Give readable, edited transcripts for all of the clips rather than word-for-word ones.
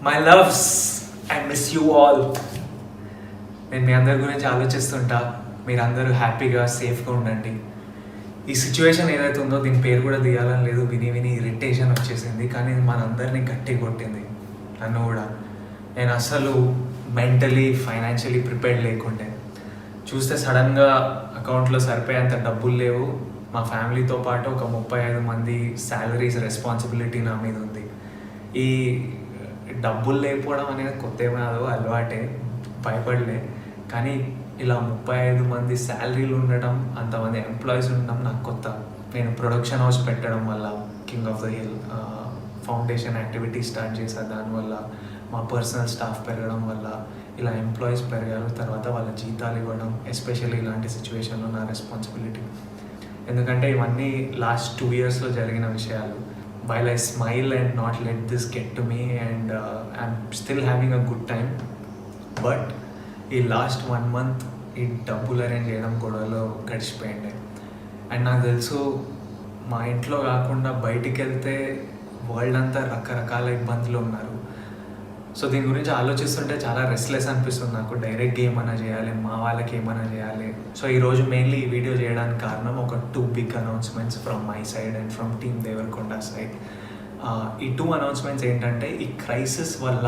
My loves, I miss you all. నేను మీ అందరి గురించి ఆలోచిస్తుంటా. మీరందరూ హ్యాపీగా సేఫ్గా ఉండండి. ఈ సిచ్యువేషన్ ఏదైతే ఉందో దీని పేరు కూడా తీయాలని లేదు, విని విని ఇరిటేషన్ వచ్చేసింది. కానీ మనందరినీ గట్టి కొట్టింది, నన్ను కూడా. నేను అసలు మెంటలీ ఫైనాన్షియలీ ప్రిపేర్డ్ లేకుండే. చూస్తే సడన్గా అకౌంట్లో సరిపోయేంత డబ్బులు లేవు. మా ఫ్యామిలీతో పాటు ఒక 35 మంది శాలరీస్ రెస్పాన్సిబిలిటీ నా మీద ఉంది. ఈ డబ్బులు లేకపోవడం అనేది కొత్త ఏమీ కాదు, అలవాటే, భయపడలే. కానీ ఇలా 35 మంది శాలరీలు ఉండడం, అంతమంది ఎంప్లాయీస్ ఉండడం నాకు కొత్త. నేను ప్రొడక్షన్ హౌస్ పెట్టడం వల్ల, king of the hill foundation activity start చేశాను. దానివల్ల మా పర్సనల్ స్టాఫ్ పెరగడం వల్ల ఇలా ఎంప్లాయీస్ పెరగారు. తర్వాత వాళ్ళ జీతాలు ఇవ్వడం, ఎస్పెషల్లీ ఇలాంటి సిచ్యువేషన్లో నా రెస్పాన్సిబిలిటీ. ఎందుకంటే ఇవన్నీ లాస్ట్ 2 yearsలో జరిగిన విషయాలు. While I smile and not let this get to me and I'm still having a good time. But ఈ లాస్ట్ 1 month ఈ డబ్బులు అరేంజ్ చేయడం గొడవలో గడిచిపోయింది. అండ్ నాకు తెలుసు మా ఇంట్లో కాకుండా బయటికి వెళ్తే వరల్డ్ అంతా రకరకాల ఇబ్బందులు ఉన్నారు. సో దీని గురించి ఆలోచిస్తుంటే చాలా రెస్ట్లెస్ అనిపిస్తుంది నాకు. డైరెక్ట్గా ఏమైనా చేయాలి, మా వాళ్ళకి ఏమైనా చేయాలి. సో ఈరోజు మెయిన్లీ ఈ వీడియో చేయడానికి కారణం ఒక 2 big announcements from my side and from team Devarakonda side. ఈ 2 announcements ఏంటంటే, ఈ క్రైసిస్ వల్ల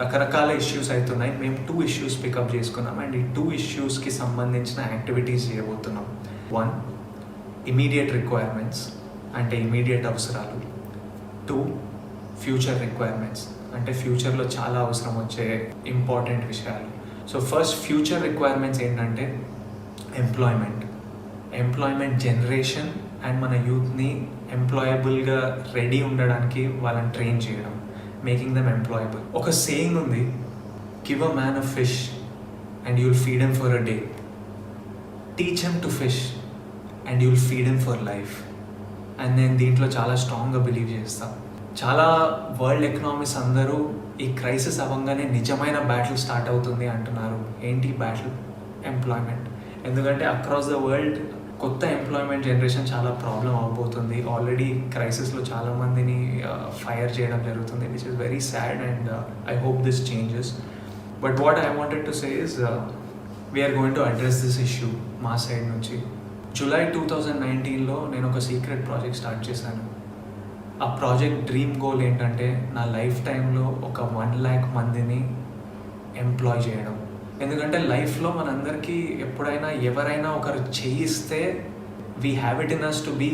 రకరకాల ఇష్యూస్ అవుతున్నాయి. మేము 2 issues పికప్ చేసుకున్నాం అండ్ ఈ 2 issuesకి సంబంధించిన యాక్టివిటీస్ చేయబోతున్నాం. 1, ఇమీడియట్ రిక్వైర్మెంట్స్ అంటే ఇమీడియట్ అవసరాలు. 2, ఫ్యూచర్ రిక్వైర్మెంట్స్ అంటే ఫ్యూచర్లో చాలా అవసరం వచ్చే ఇంపార్టెంట్ విషయాలు. సో ఫస్ట్ ఫ్యూచర్ రిక్వైర్మెంట్స్ ఏంటంటే ఎంప్లాయ్మెంట్ జనరేషన్ అండ్ మన యూత్ని ఎంప్లాయబుల్గా రెడీ ఉండడానికి వాళ్ళని ట్రైన్ చేయడం, మేకింగ్ దెమ్ ఎంప్లాయబుల్. ఒక సేయింగ్ ఉంది, give a man a fish and you'll feed him for a day, teach him to fish and you'll feed him for life. And నేను దీంట్లో చాలా స్ట్రాంగ్గా బిలీవ్ చేస్తాను. చాలా వరల్డ్ ఎకనామిక్స్ అందరూ ఈ క్రైసిస్ అవ్వగానే నిజమైన బ్యాటిల్ స్టార్ట్ అవుతుంది అంటున్నారు. ఏంటి బ్యాటిల్? ఎంప్లాయ్మెంట్. ఎందుకంటే అక్రాస్ ద వరల్డ్ కొత్త ఎంప్లాయ్మెంట్ జనరేషన్ చాలా ప్రాబ్లం అవబోతుంది. ఆల్రెడీ క్రైసిస్లో చాలామందిని ఫైర్ చేయడం జరుగుతుంది, which is very sad and I hope this changes. But what I wanted to say is we're going to address this issue మా side నుంచి. July 2019లో నేను ఒక సీక్రెట్ ప్రాజెక్ట్ స్టార్ట్ చేశాను. ఆ ప్రాజెక్ట్ డ్రీమ్ గోల్ ఏంటంటే, నా లైఫ్ టైంలో ఒక 1 lakh మందిని ఎంప్లాయ్ చేయడం. ఎందుకంటే లైఫ్లో మనందరికీ ఎప్పుడైనా ఎవరైనా ఒకరు చేయిస్తే we have it in us to be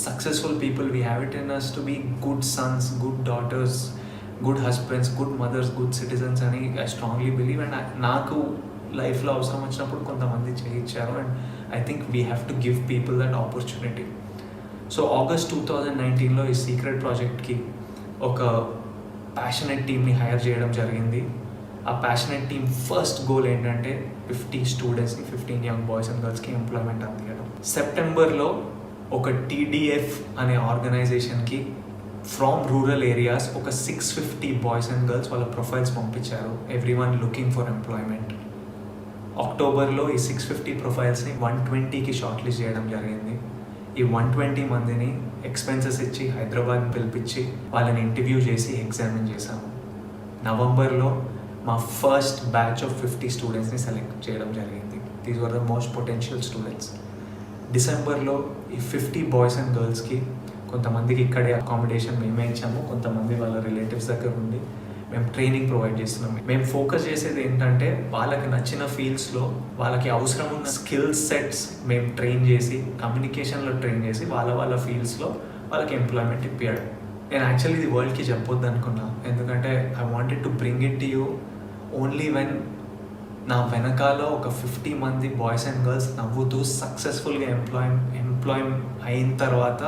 successful people, we have it in us to be good sons, good daughters, good husbands, good mothers, good citizens అని ఐ స్ట్రాంగ్లీ బిలీవ్. అండ్ నాకు లైఫ్లో అవసరం వచ్చినప్పుడు కొంతమంది చేయించారు and I think we have to give people that opportunity. So August 2019లో ఈ secret ప్రాజెక్ట్కి ఒక ప్యాషనెట్ టీమ్ని హైర్ చేయడం జరిగింది. ఆ ప్యాషనెట్ టీమ్ ఫస్ట్ గోల్ ఏంటంటే 50 స్టూడెంట్స్కి, 15 యంగ్ బాయ్స్ అండ్ గర్ల్స్కి ఎంప్లాయ్మెంట్ అందించడం. సెప్టెంబర్లో ఒక TDF అనే ఆర్గనైజేషన్కి ఫ్రమ్ రూరల్ ఏరియాస్ ఒక 650 బాయ్స్ అండ్ గర్ల్స్ వాళ్ళ ప్రొఫైల్స్ పంపించారు, ఎవ్రీవన్ లుకింగ్ ఫర్ ఎంప్లాయ్మెంట్. అక్టోబర్లో ఈ 650 ప్రొఫైల్స్ని 120కి షార్ట్ లిస్ట్ చేయడం జరిగింది. ఈ 120 మందిని ఎక్స్పెన్సెస్ ఇచ్చి హైదరాబాద్ పిలిపించి వాళ్ళని ఇంటర్వ్యూ చేసి ఎగ్జామిన్ చేశాము. నవంబర్లో మా ఫస్ట్ బ్యాచ్ ఆఫ్ 50 స్టూడెంట్స్ని సెలెక్ట్ చేయడం జరిగింది. These were the most potential students. డిసెంబర్లో ఈ 50 బాయ్స్ అండ్ గర్ల్స్కి కొంతమందికి ఇక్కడే అకామిడేషన్ మేమే ఇచ్చాము, కొంతమంది వాళ్ళ రిలేటివ్స్ దగ్గర ఉండి మేము ట్రైనింగ్ ప్రొవైడ్ చేస్తున్నాం. మేము ఫోకస్ చేసేది ఏంటంటే, వాళ్ళకి నచ్చిన ఫీల్డ్స్లో వాళ్ళకి అవసరం ఉన్న స్కిల్ సెట్స్ మేము ట్రైన్ చేసి, కమ్యూనికేషన్లో ట్రైన్ చేసి వాళ్ళ ఫీల్డ్స్లో వాళ్ళకి ఎంప్లాయ్మెంట్ ఇప్పించడం. నేను యాక్చువల్లీ ఇది వరల్డ్కి చెప్పొద్దు అనుకున్నా, ఎందుకంటే I wanted to bring it to you only when నా వెనకాల ఒక 50 మంది బాయ్స్ అండ్ గర్ల్స్ నవ్వుతూ సక్సెస్ఫుల్గా ఎంప్లాయ్ అయిన తర్వాత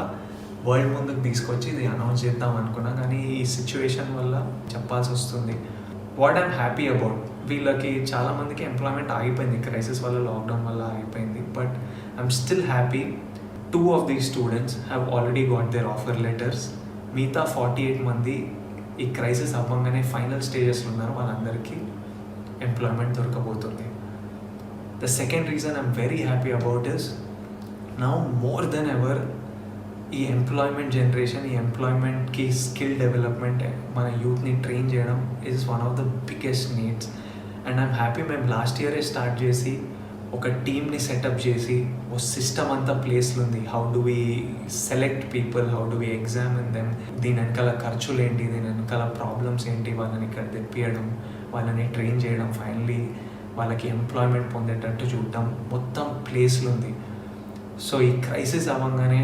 వరల్డ్ ముందుకు తీసుకొచ్చి ఇది అనౌన్స్ చేద్దాం అనుకున్నా. కానీ ఈ సిచ్యువేషన్ వల్ల చెప్పాల్సి వస్తుంది. వాట్ ఐఎమ్ హ్యాపీ అబౌట్, వీళ్ళకి చాలామందికి ఎంప్లాయ్మెంట్ ఆగిపోయింది, క్రైసిస్ వల్ల, లాక్డౌన్ వల్ల ఆగిపోయింది. But I'm still happy 2 of these students have already got their offer letters. మిగతా 48 మంది ఈ క్రైసిస్ అవ్వగానే ఫైనల్ స్టేజెస్లో ఉన్నారు, వాళ్ళందరికీ ఎంప్లాయ్మెంట్ దొరకబోతుంది. The second reason I'm very happy about is, now more than ever ఈ ఎంప్లాయ్మెంట్ జనరేషన్, ఈ ఎంప్లాయ్మెంట్కి స్కిల్ డెవలప్మెంట్, మన యూత్ని ట్రైన్ చేయడం is one of the biggest needs. And I'm happy మేము లాస్ట్ ఇయరే స్టార్ట్ చేసి ఒక టీమ్ని సెటప్ చేసి ఓ సిస్టమ్ అంతా ప్లేస్లో ఉంది. How do we select people, how do we examine them, దీని వెనకాల ఖర్చులు ఏంటి, దీని వెనకాల ప్రాబ్లమ్స్ ఏంటి, వాళ్ళని ఇక్కడ తెప్పియడం, వాళ్ళని ట్రైన్ చేయడం, ఫైనలీ వాళ్ళకి ఎంప్లాయ్మెంట్ పొందేటట్టు చూడడం, మొత్తం ప్లేస్లో ఉంది. సో ఈ క్రైసిస్ అవ్వగానే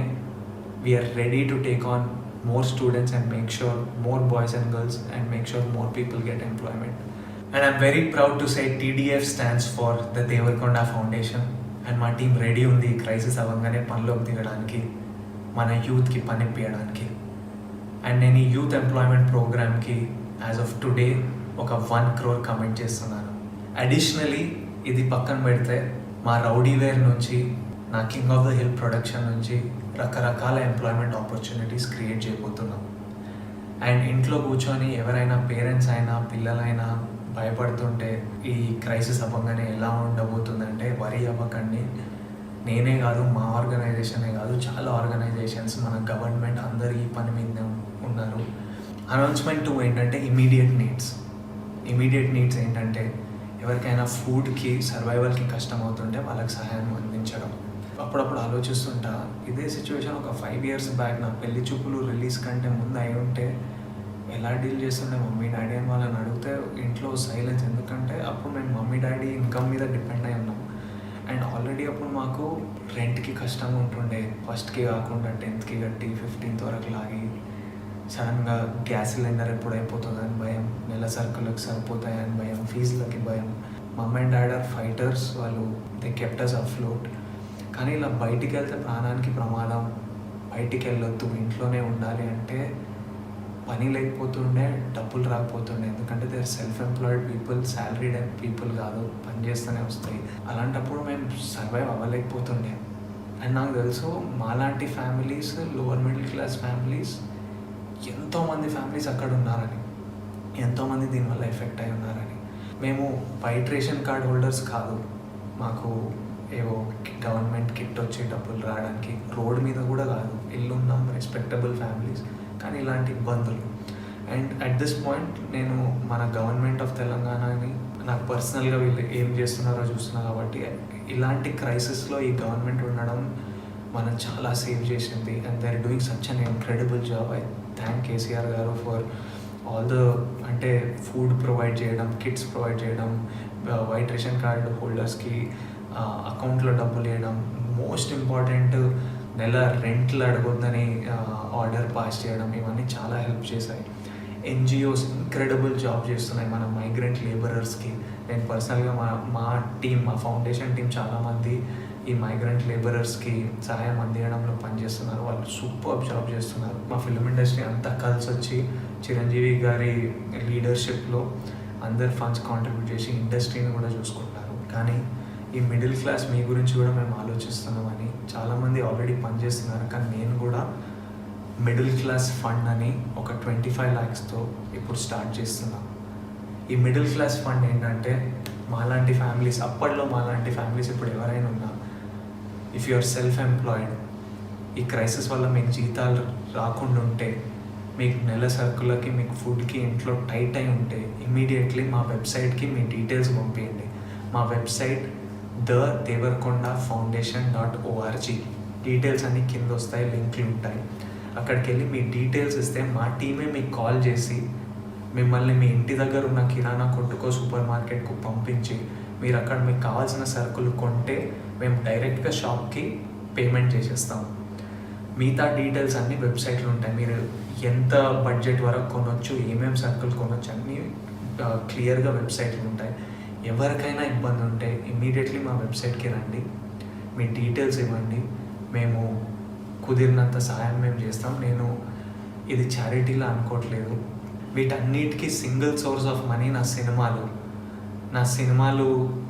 we're ready to take on more students and make sure more boys and girls and make sure more people get employment. And I'm very proud to say TDF stands for the Devarakonda Foundation, and my team ready undi crisis avangane panloki digadaniki, mana youth ki pani ippiyడానికి. And నేను youth employment ప్రోగ్రామ్కి as of today ఒక 1 crore commit చేస్తున్నాను. Additionally ఇది పక్కన పెడితే మా రౌడీవేర్ నుంచి, నా king of the hill production నుంచి రకరకాల ఎంప్లాయ్మెంట్ ఆపర్చునిటీస్ క్రియేట్ చేయబోతున్నాం. అండ్ ఇంట్లో కూర్చొని ఎవరైనా పేరెంట్స్ అయినా పిల్లలైనా భయపడుతుంటే ఈ క్రైసిస్ అవ్వగానే ఎలా ఉండబోతుందంటే వరీ అవ్వకండి. నేనే కాదు, మా ఆర్గనైజేషనే కాదు, చాలా ఆర్గనైజేషన్స్, మన గవర్నమెంట్ అందరూ ఈ పని మీద ఉన్నారు. అనౌన్స్మెంట్ 2 ఏంటంటే ఇమీడియట్ నీడ్స్ ఏంటంటే ఎవరికైనా ఫుడ్కి, సర్వైవల్కి కష్టం అవుతుంటే వాళ్ళకి సహాయం అందించడం. అప్పుడప్పుడు ఆలోచిస్తుంటా, ఇదే సిచ్యువేషన్ ఒక 5 years బ్యాక్ నా పెళ్లి చూపులు రిలీజ్ కంటే ముందు అయి ఉంటే ఎలా డీల్ చేస్తుండే మమ్మీ డాడీ అని వాళ్ళని అడిగితే ఇంట్లో సైలెన్స్. ఎందుకంటే అప్పుడు మేము మమ్మీ డాడీ ఇన్కమ్ మీద డిపెండ్ అయి ఉన్నాం. అండ్ ఆల్రెడీ అప్పుడు మాకు రెంట్కి కష్టంగా ఉంటుండే, ఫస్ట్కి కాకుండా 10th కట్టి 15th వరకు లాగి, సడన్గా గ్యాస్ సిలిండర్ ఎప్పుడు అయిపోతుందని భయం, నెల సరుకులకు సరిపోతాయని భయం, ఫీజులకి భయం. మమ్ అండ్ డాడ్ ఆర్ ఫైటర్స్, వాళ్ళు దే కెప్ట్ us afloat. కానీ ఇలా బయటికి వెళ్తే ప్రాణానికి ప్రమాదం, బయటికి వెళ్ళొద్దు, ఇంట్లోనే ఉండాలి అంటే పని లేకపోతుండే, డబ్బులు రాకపోతుండే. ఎందుకంటే they are self employed people, salaried people కాదు, పని చేస్తూనే వస్తాయి. అలాంటప్పుడు మేము సర్వైవ్ అవ్వలేకపోతుండే. అండ్ నాకు తెలుసు మాలాంటి families, lower middle class families, ఎంతోమంది ఫ్యామిలీస్ అక్కడ ఉన్నారని, ఎంతోమంది దీనివల్ల ఎఫెక్ట్ అయి ఉన్నారని. మేము వైట్ రేషన్ కార్డ్ హోల్డర్స్ కాదు, మాకు ఏవో గవర్నమెంట్ కిట్ వచ్చి డబ్బులు రావడానికి, రోడ్ మీద కూడా కాదు, ఇల్లు ఉన్నాం, రెస్పెక్టబుల్ ఫ్యామిలీస్, కానీ ఇలాంటి ఇబ్బందులు. అండ్ అట్ దిస్ పాయింట్ నేను మన గవర్నమెంట్ ఆఫ్ తెలంగాణని, నాకు పర్సనల్గా వీళ్ళు ఏం చేస్తున్నారో చూస్తున్నా కాబట్టి, ఇలాంటి క్రైసిస్లో ఈ గవర్నమెంట్ ఉండడం మనం చాలా సేవ్ చేసింది. And they are doing such an incredible job. I thank KCR గారు ఫర్ ఆల్ ద, అంటే ఫుడ్ ప్రొవైడ్ చేయడం, కిట్స్ ప్రొవైడ్ చేయడం, వైట్ రేషన్ కార్డు హోల్డర్స్కి అకౌంట్లో డబ్బులు వేయడం, మోస్ట్ ఇంపార్టెంట్ నెల రెంట్లు అడగొద్దని ఆర్డర్ పాస్ చేయడం, ఇవన్నీ చాలా హెల్ప్ చేశాయి. ఎన్జిఓస్ ఇంక్రెడిబుల్ జాబ్ చేస్తున్నాయి మన మైగ్రెంట్ లేబరర్స్కి. నేను పర్సనల్గా మా టీం, మా ఫౌండేషన్ టీం చాలామంది ఈ మైగ్రెంట్ లేబరర్స్కి సహాయం అందించడంలో పనిచేస్తున్నారు. వాళ్ళు సూపర్ జాబ్ చేస్తున్నారు. మా ఫిల్మ్ ఇండస్ట్రీ అంతా కలిసి వచ్చి చిరంజీవి గారి లీడర్షిప్లో అందరు ఫండ్స్ కాంట్రిబ్యూట్ చేసి ఇండస్ట్రీని కూడా చూసుకుంటారు. కానీ ఈ మిడిల్ క్లాస్ మీ గురించి కూడా మేము ఆలోచిస్తున్నామని చాలామంది ఆల్రెడీ పనిచేస్తున్నారు. కానీ నేను కూడా మిడిల్ క్లాస్ ఫండ్ అని ఒక 25 lakhsతో ఇప్పుడు స్టార్ట్ చేస్తున్నాం. ఈ మిడిల్ క్లాస్ ఫండ్ ఏంటంటే మాలాంటి ఫ్యామిలీస్, అప్పట్లో మాలాంటి ఫ్యామిలీస్ ఇప్పుడు ఎవరైనా ఉన్నా, if you are self employed, ఈ క్రైసిస్ వల్ల మీకు జీతాలు రాకుండా ఉంటే, మీకు నెల సరుకులకి, మీకు ఫుడ్కి ఇంట్లో టైట్ అయి ఉంటే, ఇమీడియట్లీ మా వెబ్సైట్కి మీ డీటెయిల్స్ పంపించండి. మా వెబ్సైట్ thedevarkondafoundation.org. డీటెయిల్స్ అన్నీ కింద వస్తాయి, లింక్లు ఉంటాయి. అక్కడికి వెళ్ళి మీ డీటెయిల్స్ ఇస్తే మా టీమే మీకు కాల్ చేసి మిమ్మల్ని మీ ఇంటి దగ్గర ఉన్న కిరాణా కొట్టుకో, సూపర్ మార్కెట్కు పంపించి, మీరు అక్కడ మీకు కావాల్సిన సరుకులు కొంటే మేము డైరెక్ట్గా షాప్కి పేమెంట్ చేసేస్తాం. మిగతా డీటెయిల్స్ అన్నీ వెబ్సైట్లో ఉంటాయి. మీరు ఎంత బడ్జెట్ వరకు కొనవచ్చు, ఏమేమి సరుకులు కొనవచ్చు అన్నీ క్లియర్గా వెబ్సైట్లు ఉంటాయి. ఎవరికైనా ఇబ్బంది ఉంటే ఇమ్మీడియట్లీ మా వెబ్సైట్కి రండి, మీ డీటెయిల్స్ ఇవ్వండి, మేము కుదిరినంత సహాయం మేము చేస్తాం. నేను ఇది చారిటీలా అనుకోవట్లేదు. వీటన్నిటికీ సింగిల్ సోర్స్ ఆఫ్ మనీ నా సినిమాలు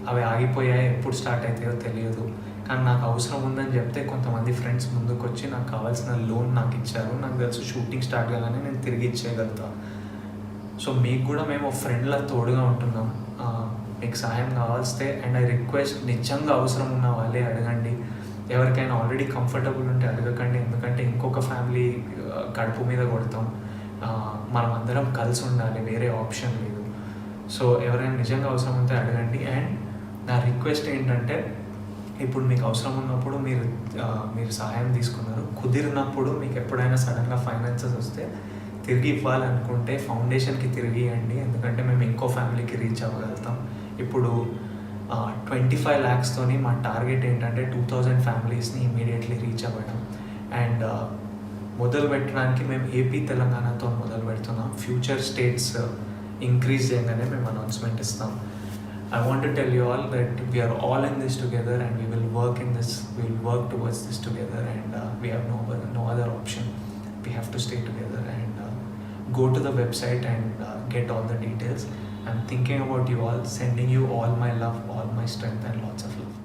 అవి ఆగిపోయాయి, ఎప్పుడు స్టార్ట్ అవుతాయో తెలియదు. కానీ నాకు అవసరం ఉందని చెప్తే కొంతమంది ఫ్రెండ్స్ ముందుకు వచ్చి నాకు కావాల్సిన లోన్ నాకు ఇచ్చారు. నాకు తెలుసు షూటింగ్ స్టార్ట్ కాగానే నేను తిరిగి ఇచ్చేయగలుగుతాను. సో మీకు కూడా మేము ఫ్రెండ్లా తోడుగా ఉంటున్నాం. మీకు సహాయం కావాల్స్తే, అండ్ ఐ రిక్వెస్ట్, నిజంగా అవసరం ఉన్న వాళ్ళే అడగండి. ఎవరికైనా ఆల్రెడీ కంఫర్టబుల్ ఉంటే అడగకండి, ఎందుకంటే ఇంకొక ఫ్యామిలీ కడుపు మీద కొడతాం. మనం అందరం కలిసి ఉండాలి, వేరే ఆప్షన్ లేదు. సో ఎవరైనా నిజంగా అవసరం ఉంటే అడగండి. అండ్ నా రిక్వెస్ట్ ఏంటంటే, ఇప్పుడు మీకు అవసరం ఉన్నప్పుడు మీరు సహాయం తీసుకున్నారు, కుదిరినప్పుడు మీకు ఎప్పుడైనా సడన్గా ఫైనాన్సెస్ వస్తే తిరిగి ఇవ్వాలనుకుంటే ఫౌండేషన్కి తిరిగి ఇవ్వండి, ఎందుకంటే మేము ఇంకో ఫ్యామిలీకి రీచ్ అవ్వగలుగుతాం. ఇప్పుడు 25 lakhstoni మా టార్గెట్ ఏంటంటే 2000 ఫ్యామిలీస్ని ఇమీడియట్లీ రీచ్ అవ్వడం. అండ్ మొదలు పెట్టడానికి మేము ఏపీ తెలంగాణతో మొదలు పెడుతున్నాం. ఫ్యూచర్ స్టేట్స్ ఇంక్రీజ్ చేయగానే మేము అనౌన్స్మెంట్ ఇస్తాం. I want to tell you all that we are all in this together, and we will work towards this together, and we have no other option. We have to stay together and go to the website and get all the details. I'm thinking about you all, sending you all my love, all my strength, and lots of love.